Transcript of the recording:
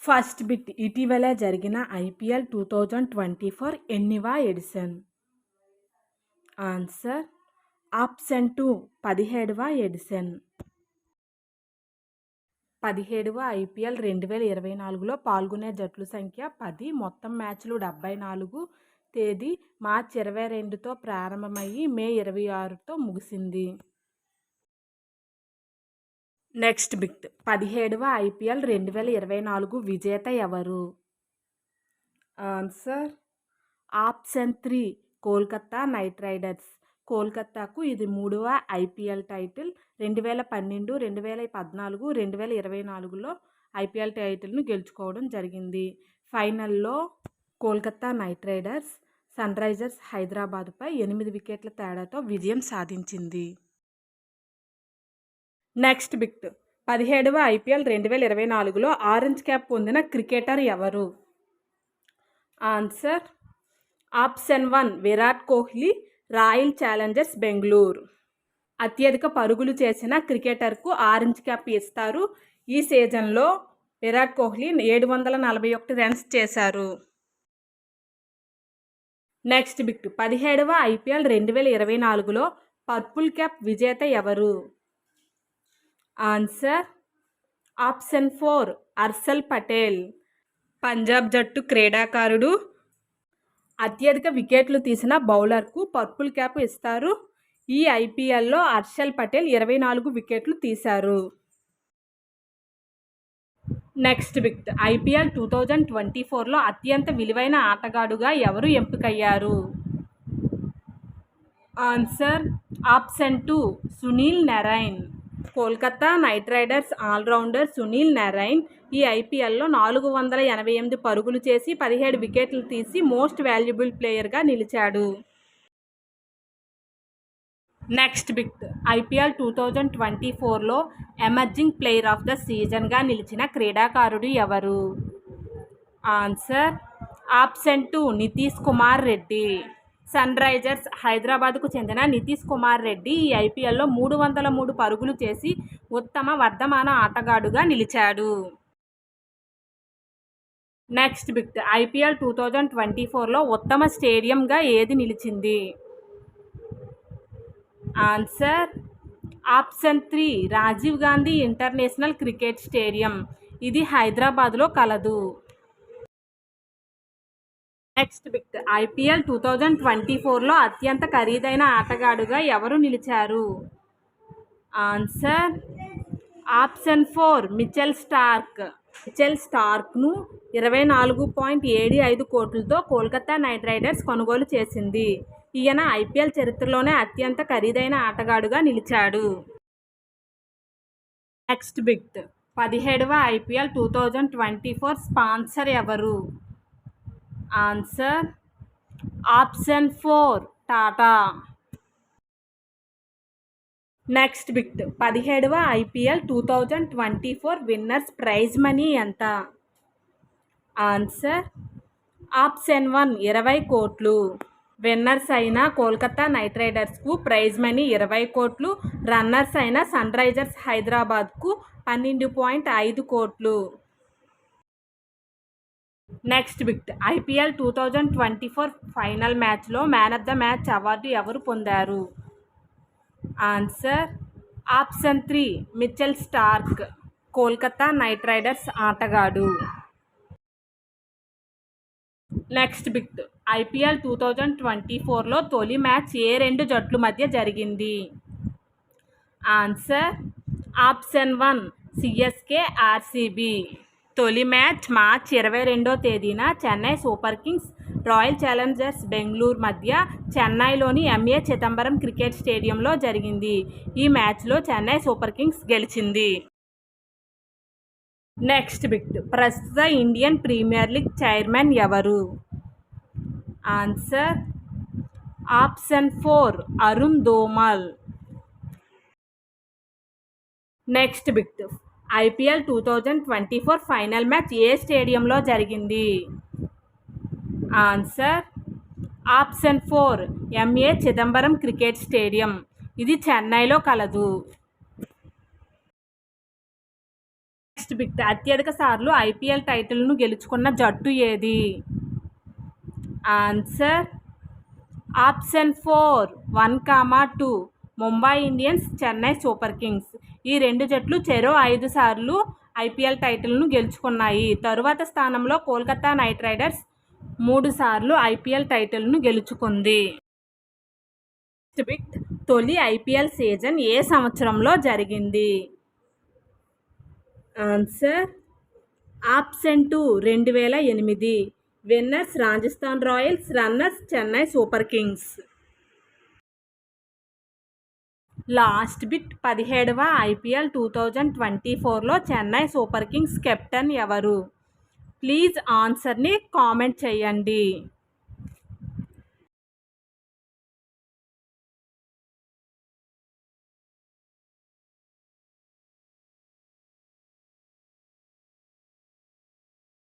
First bit ఇటీవల జరిగిన IPL 2024 ఎన్నివ ఎడిషన్? ఆన్సర్ ఆప్షన్ 2 17వ ఎడిషన్. 17వ ఐపీఎల్ 2024లో పాల్గొనే జట్ల సంఖ్య 10. మొత్తం మ్యాచ్లు 74. తేదీ మార్చి 22తో ప్రారంభమయ్యి మే 26తో ముగిసింది. నెక్స్ట్ బిట్ 17వ ఐపీఎల్ 2024 విజేత ఎవరు? Answer option 3 Kolkata Knight Riders. కోల్కతాకు ఇది 3వ ఐపీఎల్ టైటిల్. 2012, 2014, 2024లో ఐపీఎల్ టైటిల్ను గెలుచుకోవడం జరిగింది. ఫైనల్లో Kolkata Knight Riders Sunrisers హైదరాబాద్పై 8 వికెట్ల తేడాతో విజయం సాధించింది. నెక్స్ట్ బిట్ 17వ ఐపీఎల్ 2024లో ఆరెంజ్ క్యాప్ పొందిన క్రికెటర్ ఎవరు? Answer option 1 Virat Kohli, Royal Challengers Bengaluru. అత్యధిక పరుగులు చేసిన క్రికెటర్కు ఆరెంజ్ క్యాప్ ఇస్తారు. ఈ సీజన్లో విరాట్ కోహ్లీ 741 రన్స్ చేశారు. నెక్స్ట్ బిట్ 17వ ఐపీఎల్ 2024లో పర్పుల్ క్యాప్ విజేత ఎవరు? Answer option 4 Harshal Patel. పంజాబ్ జట్టు క్రీడాకారుడు. అత్యధిక వికెట్లు తీసిన బౌలర్కు పర్పుల్ క్యాప్ ఇస్తారు. ఈ ఐపీఎల్లో హర్షల్ పటేల్ 24 వికెట్లు తీశారు. నెక్స్ట్ బిట్ ఐపీఎల్ 2024లో అత్యంత విలువైన ఆటగాడుగా ఎవరు ఎంపికయ్యారు? Answer option 2 Sunil Narine. Kolkata Knight Riders allrounder Sunil Narine ఈ ఐపీఎల్లో 488 పరుగులు చేసి 17 వికెట్లు తీసి మోస్ట్ వాల్యుబుల్ ప్లేయర్గా నిలిచాడు. నెక్స్ట్ బిట్ ఐపీఎల్ 2024లో ఎమర్జింగ్ ప్లేయర్ ఆఫ్ ద సీజన్గా నిలిచిన క్రీడాకారుడు ఎవరు? Answer option 2 Nitish Kumar Reddy. Sunrisers హైదరాబాద్కు చెందిన నితీష్ కుమార్ రెడ్డి ఈ ఐపీఎల్లో 303 పరుగులు చేసి ఉత్తమ వర్ధమాన ఆటగాడుగా నిలిచాడు. నెక్స్ట్ బిట్ ఐపీఎల్ 2024లో ఉత్తమ స్టేడియంగా ఏది నిలిచింది? Answer option 3 Rajiv Gandhi international cricket stadium. ఇది హైదరాబాద్లో కలదు. నెక్స్ట్ బిట్ ఐపీఎల్ 2024లో అత్యంత ఖరీదైన ఆటగాడుగా ఎవరు నిలిచారు? Answer option 4 Mitchell Starc. Mitchell స్టార్క్ను 24.75 కోట్లతో కోల్కతా నైట్ రైడర్స్ కొనుగోలు చేసింది. ఈయన ఐపీఎల్ చరిత్రలోనే అత్యంత ఖరీదైన ఆటగాడుగా నిలిచాడు. నెక్స్ట్ బిట్ 17వ ఐపీఎల్ 2024 స్పాన్సర్ ఎవరు? Answer option 4 Tata. Next bit 17వ ఐపీఎల్ 2024 విన్నర్స్ ప్రైజ్ మనీ ఎంత? ఆన్సర్ ఆప్షన్ 1 20 కోట్లు. విన్నర్స్ అయిన కోల్కతా నైట్ రైడర్స్కు ప్రైజ్ మనీ 20 కోట్లు. రన్నర్స్ అయిన సన్ రైజర్స్ హైదరాబాద్కు 12.5 కోట్లు. నెక్స్ట్ బిట్ ఐపీఎల్ 2024 ఫైనల్ మ్యాచ్లో man of the match award ఎవరు పొందారు? Answer option 3 Mitchell Starc. Kolkata Knight Riders ఆటగాడు. నెక్స్ట్ బిట్ ఐపీఎల్ 2024లో తొలి మ్యాచ్ ఏ రెండు జట్ల మధ్య జరిగింది? Answer option 1 CSK RCB. తొలి మ్యాచ్ మార్చి 22వ తేదీన Chennai Super Kings Royal Challengers Bengaluru మధ్య చెన్నైలోని ఎంఏ చిదంబరం క్రికెట్ స్టేడియంలో జరిగింది. ఈ మ్యాచ్లో చెన్నై సూపర్ కింగ్స్ గెలిచింది. నెక్స్ట్ బిట్ ప్రస్తుత ఇండియన్ ప్రీమియర్ లీగ్ చైర్మన్ ఎవరు? Answer option 4 Arun Dhumal. Next bit IPL 2024 final match ఏ స్టేడియంలో జరిగింది? Answer option 4 MA Chidambaram cricket stadium. ఇది చెన్నైలో కలదు. నెక్స్ట్ బిట్ అత్యధిక సార్లు ఐపీఎల్ టైటిల్ను గెలుచుకున్న జట్టు ఏది? Answer option 4 1, 2 Mumbai Indians, Chennai Super Kings. ఈ రెండు జట్లు చెరో 5 సార్లు ఐపీఎల్ టైటిల్ను గెలుచుకున్నాయి. తరువాత స్థానంలో కోల్కతా నైట్ రైడర్స్ 3 సార్లు ఐపీఎల్ టైటిల్ను గెలుచుకుంది. నెక్స్ట్ బిట్ తొలి ఐపీఎల్ సీజన్ ఏ సంవత్సరంలో జరిగింది? Answer option 2 2008. Winners Rajasthan Royals, runners Chennai Super Kings. Last bit 17వ ఐపీఎల్ 2024లో చెన్నై సూపర్ కింగ్స్ కెప్టెన్ ఎవరు? ప్లీజ్ ఆన్సర్ని కామెంట్ చేయండి.